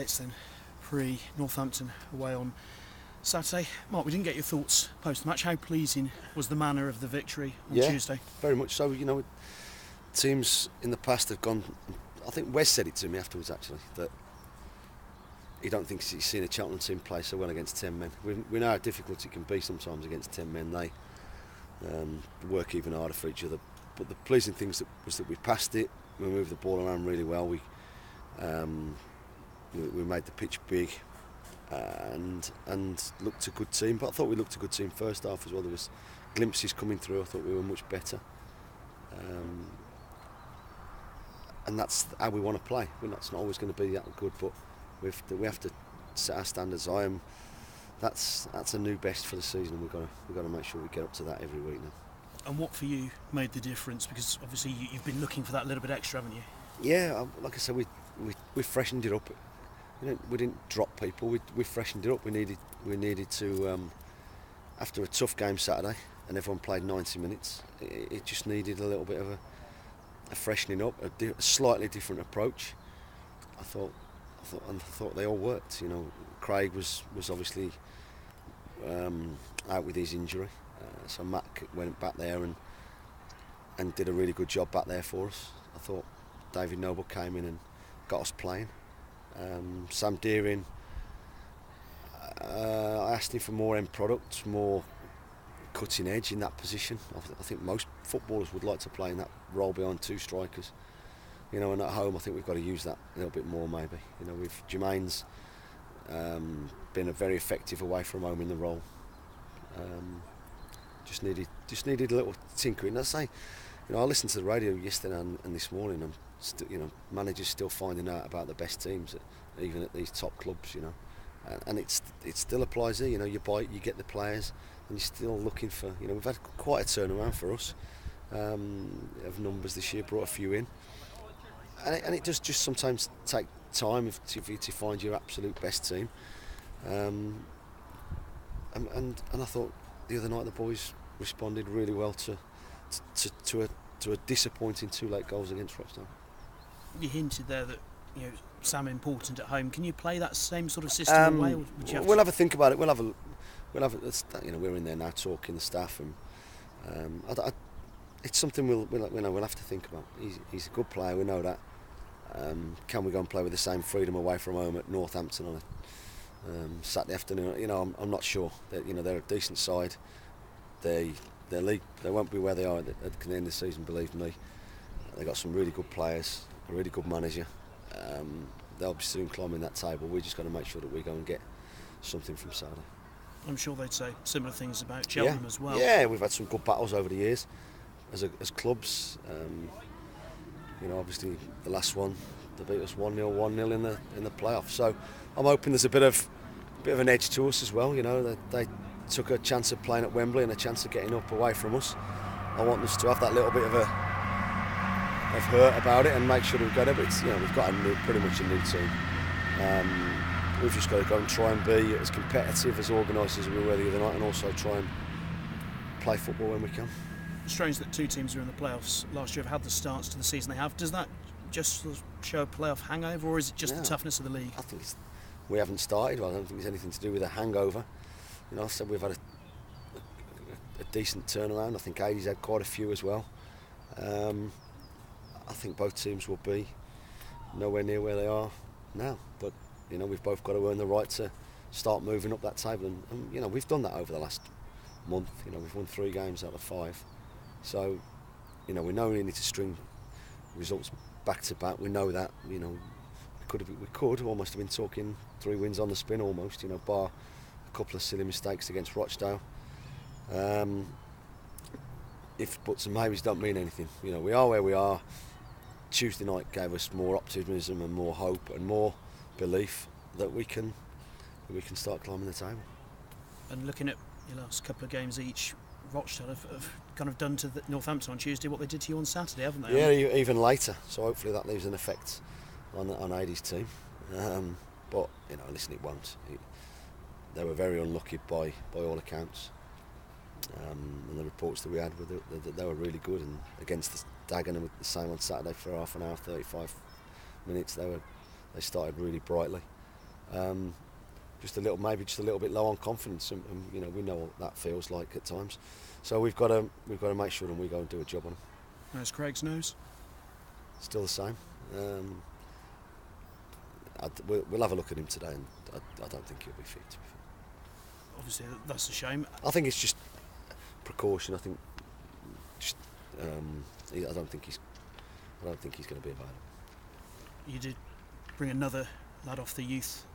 bits then, pre-Northampton away on Saturday. Mark, we didn't get your thoughts post-match. How pleasing was the manner of the victory on Tuesday? Very much so. Teams in the past have gone... I think Wes said it to me afterwards, actually, that he don't think he's seen a Cheltenham team play so well against 10 men. We know how difficult it can be sometimes against 10 men. They work even harder for each other. But the pleasing thing was that we passed it, we moved the ball around really well, we made the pitch big and looked a good team. But I thought we looked a good team first half as well. There was glimpses coming through. I thought we were much better. And that's how we want to play. It's not always going to be that good, but we have to set our standards. That's a new best for the season. We've got to make sure we get up to that every week now. And what for you made the difference? Because obviously you've been looking for that little bit extra, haven't you? Yeah, like I said, we freshened it up. We didn't drop people. We freshened it up. We needed to after a tough game Saturday, and everyone played 90 minutes. It just needed a little bit of a freshening up, a slightly different approach. I thought they all worked. Craig was obviously out with his injury, so Matt went back there and did a really good job back there for us. I thought David Noble came in and got us playing. Sam Deering, I asked him for more end product, more cutting edge in that position. I think most footballers would like to play in that role behind two strikers. And at home I think we've got to use that a little bit more maybe. Jermaine's been a very effective away from home in the role. Just needed a little tinkering. I say, I listened to the radio yesterday and this morning, and managers still finding out about the best teams, even at these top clubs. And it still applies here. You get the players, and you're still looking for. We've had quite a turnaround for us of numbers this year. Brought a few in, and it does just sometimes take time for you to find your absolute best team. And I thought the other night the boys responded really well to a disappointing 2 late goals against Rochdale. You hinted there that Sam important at home. Can you play that same sort of system away? We'll have a think about it. We're in there now talking the staff, and it's something we'll have to think about. He's a good player. We know that. Can we go and play with the same freedom away from home at Northampton on a Saturday afternoon? I'm not sure. They're a decent side. Their league, they won't be where they are at the end of the season. Believe me, they've got some really good players, a really good manager. They'll be soon climbing that table. We just got to make sure that we go and get something from Saturday. I'm sure they'd say similar things about Cheltenham as well. Yeah, we've had some good battles over the years as clubs. Obviously the last one, they beat us 1-0 in the playoffs. So I'm hoping there's a bit of an edge to us as well. They took a chance of playing at Wembley and a chance of getting up away from us. I want us to have that little bit of hurt about it and make sure we've got it. But we've got pretty much a new team. We've just got to go and try and be as competitive, as organised as we were the other night, and also try and play football when we can. Strange that 2 teams who were in the playoffs last year have had the starts to the season they have. Does that just sort of show a playoff hangover, or is it just the toughness of the league? I think we haven't started. I don't think it's anything to do with a hangover. I said we've had a decent turnaround. I think Aidy's had quite a few as well. I think both teams will be nowhere near where they are now, but we've both got to earn the right to start moving up that table, and we've done that over the last month. We've won 3 games out of 5, so we know we need to string results back to back. We know that. We could almost have been talking 3 wins on the spin almost. Bar a couple of silly mistakes against Rochdale. If buts and maybes don't mean anything, we are where we are. Tuesday night gave us more optimism and more hope and more belief that we can start climbing the table. And looking at your last couple of games each, Rochdale have kind of done to Northampton on Tuesday what they did to you on Saturday, haven't they? Yeah, even later. So hopefully that leaves an effect on Aidy's team. But listen, it won't. They were very unlucky by all accounts. And the reports that we had were that they were really good, and against Dagenham the same on Saturday for half an hour, 35 minutes, they started really brightly. just a little bit low on confidence, and you know, we know what that feels like at times. So we've got to make sure that we go and do a job on him. How's Craig's nose? Still the same. We'll have a look at him today, and I don't think he'll be fit. To be fair. Obviously, that's a shame. I think it's just precaution. I think just I don't think he's going to be available. You did bring another lad off the youth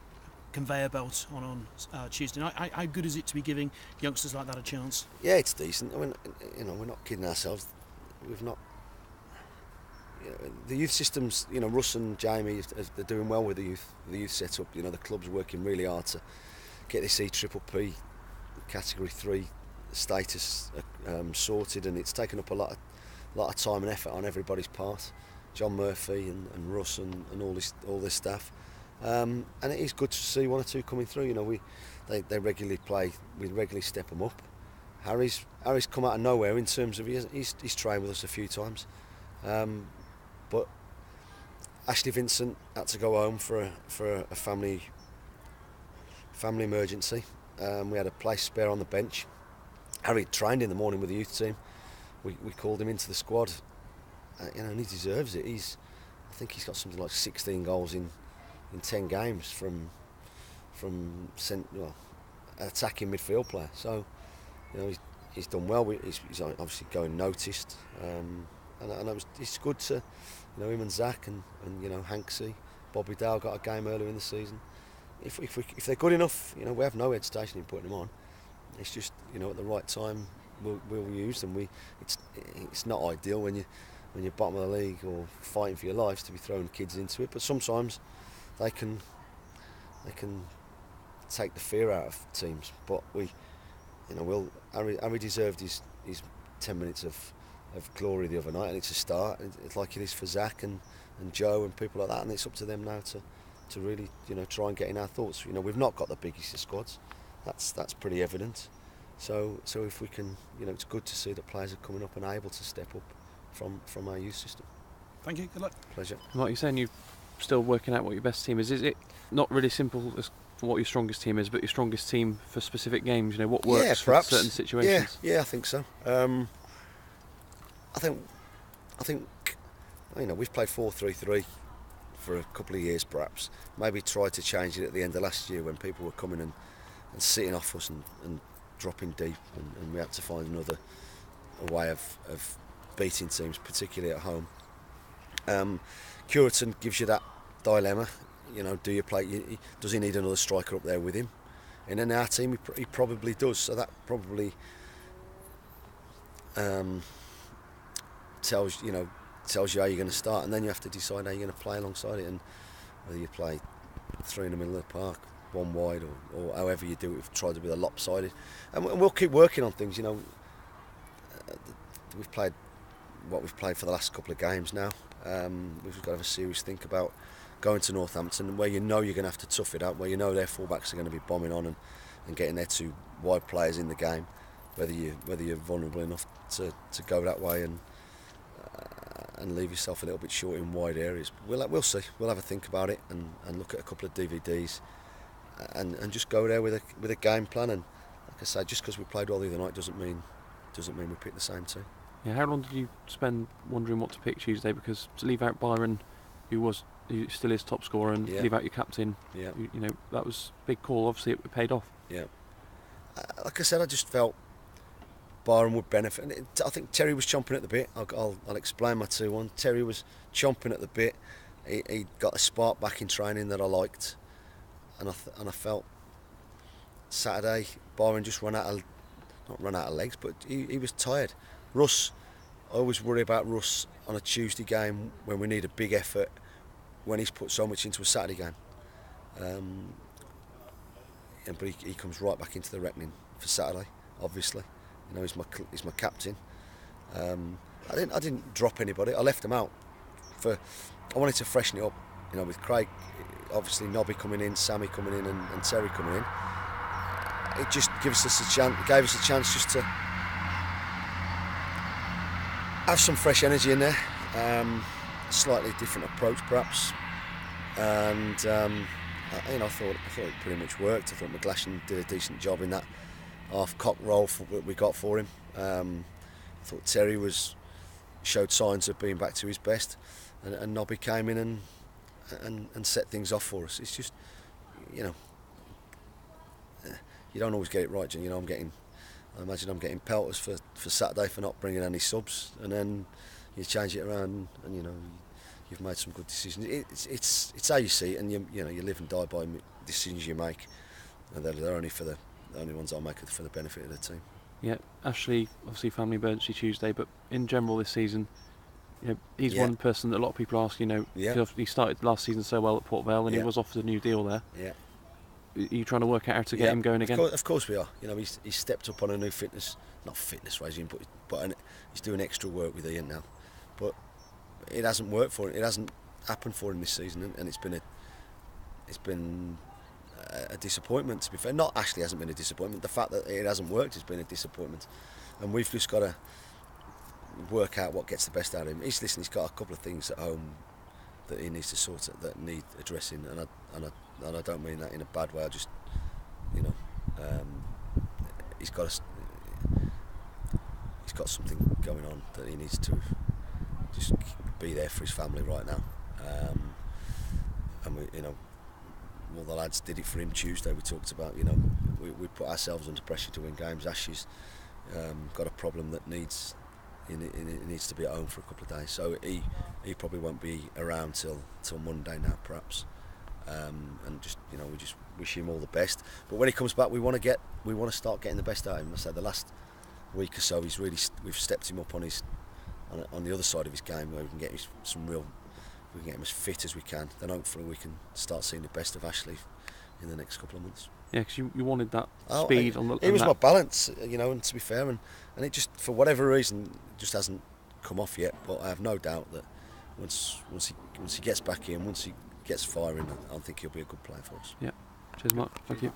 conveyor belt on Tuesday night. How good is it to be giving youngsters like that a chance? Yeah, it's decent. I mean, you know, we're not kidding ourselves. We've not. You know, the youth systems. You know, Russ and Jamie, they're doing well with the youth setup. You know, the club's working really hard to get this EPPP Category 3 status sorted, and it's taken up a lot of time and effort on everybody's part. John Murphy and Russ and all this staff, and it is good to see one or two coming through. You know, they regularly play. We regularly step them up. Harry's come out of nowhere in terms of he's trained with us a few times, but Ashley Vincent had to go home for a family emergency. We had a place spare on the bench. Harry trained in the morning with the youth team. We called him into the squad. You know, and he deserves it. I think he's got something like 16 goals in 10 games from attacking midfield player. So, you know, he's done well. He's obviously going noticed, and it's good to, you know, him and Zach and you know, Hanksy, Bobby Dale got a game earlier in the season. If they're good enough, you know, we have no hesitation in putting them on. It's just, you know, at the right time we'll use them. It's not ideal when you're bottom of the league or fighting for your lives to be throwing kids into it, but sometimes they can take the fear out of teams. But Harry deserved his 10 minutes of glory the other night, and it's a start. It's like it is for Zach and Joe and people like that, and it's up to them now to really, you know, try and get in our thoughts. You know, we've not got the biggest of squads. That's pretty evident. So if we can, you know, it's good to see that players are coming up and able to step up from our youth system. Thank you. Good luck. Pleasure. Like you're saying, you're still working out what your best team is. Is it not really simple as for what your strongest team is, but your strongest team for specific games? You know, what works for certain situations? Yeah, I think so. I think you know, we've played 4-3-3 for a couple of years perhaps. Maybe tried to change it at the end of last year when people were coming and sitting off us and dropping deep, and we had to find a way of beating teams, particularly at home. Curitan gives you that dilemma. You know, do you play? Does he need another striker up there with him? And in our team, he probably does. So that probably tells you how you're going to start, and then you have to decide how you're going to play alongside it, and whether you play 3 in the middle of the park, 1 wide, or however you do it. We've tried to be lopsided, and we'll keep working on things. You know, we've played what we've played for the last couple of games now. We've got to have a serious think about going to Northampton, where you know you're going to have to tough it out, where you know their fullbacks are going to be bombing on and getting their 2 wide players in the game. Whether you're vulnerable enough to go that way and leave yourself a little bit short in wide areas. We'll see. We'll have a think about it and look at a couple of DVDs and just go there with a game plan. And like I say, just because we played well the other night doesn't mean we pick the same team. Yeah, how long did you spend wondering what to pick Tuesday? Because to leave out Byron, who still is top scorer, and leave out your captain, you know, that was a big call. Obviously, it paid off. Yeah. Like I said, I just felt Byron would benefit. And I think Terry was chomping at the bit. I'll explain my 2-1. Terry was chomping at the bit. He got a spark back in training that I liked, and I felt Saturday Byron just not run out of legs, but he was tired. Russ, I always worry about Russ on a Tuesday game when we need a big effort, when he's put so much into a Saturday game. But he comes right back into the reckoning for Saturday, obviously. You know, he's my captain. I didn't drop anybody. I left them out. I wanted to freshen it up. You know, with Craig, obviously Nobby coming in, Sammy coming in, and Terry coming in. It just gave us a chance just to have some fresh energy in there. Slightly different approach perhaps, and I thought it pretty much worked. I thought McGlashan did a decent job in that half-cock role we got for him. I thought Terry showed signs of being back to his best, and Nobby came in and set things off for us. It's just, you don't always get it right. I imagine I'm getting pelters for Saturday for not bringing any subs, and then you change it around, and you've made some good decisions. It's how you see it, and you live and die by decisions you make, and they're only the only ones I'll make for the benefit of the team. Yeah, Ashley, obviously family emergency Tuesday, but in general this season, he's one person that a lot of people ask. He started last season so well at Port Vale, and he was offered a new deal there. Yeah. Are you trying to work out how to get him going again? Of course we are. He's stepped up on a new not fitness regime, but he's doing extra work with Ian now. But it hasn't worked for him. It hasn't happened for him this season, and it's been a disappointment, to be fair. Not Ashley hasn't been a disappointment. The fact that it hasn't worked has been a disappointment, and we've just got to work out what gets the best out of him. He's got a couple of things at home that he needs to sort out that need addressing, and I don't mean that in a bad way. I just, he's got something going on that he needs to just be there for his family right now. And all the lads did it for him Tuesday. We talked about, we put ourselves under pressure to win games. Ash's got a problem that needs to be at home for a couple of days, so he probably won't be around till Monday now, perhaps. And just we just wish him all the best. But when he comes back, we want to start getting the best out of him. I said the last week or so, we've stepped him up on the other side of his game, where we can get we can get him as fit as we can. Then hopefully we can start seeing the best of Ashley in the next couple of months. Yeah, because you wanted that speed on the. He was my balance, and to be fair, and it just, for whatever reason, just hasn't come off yet. But I have no doubt that once he gets back in, once he gets firing, I think he'll be a good player for us. Yeah. Cheers, Mark. Thank you.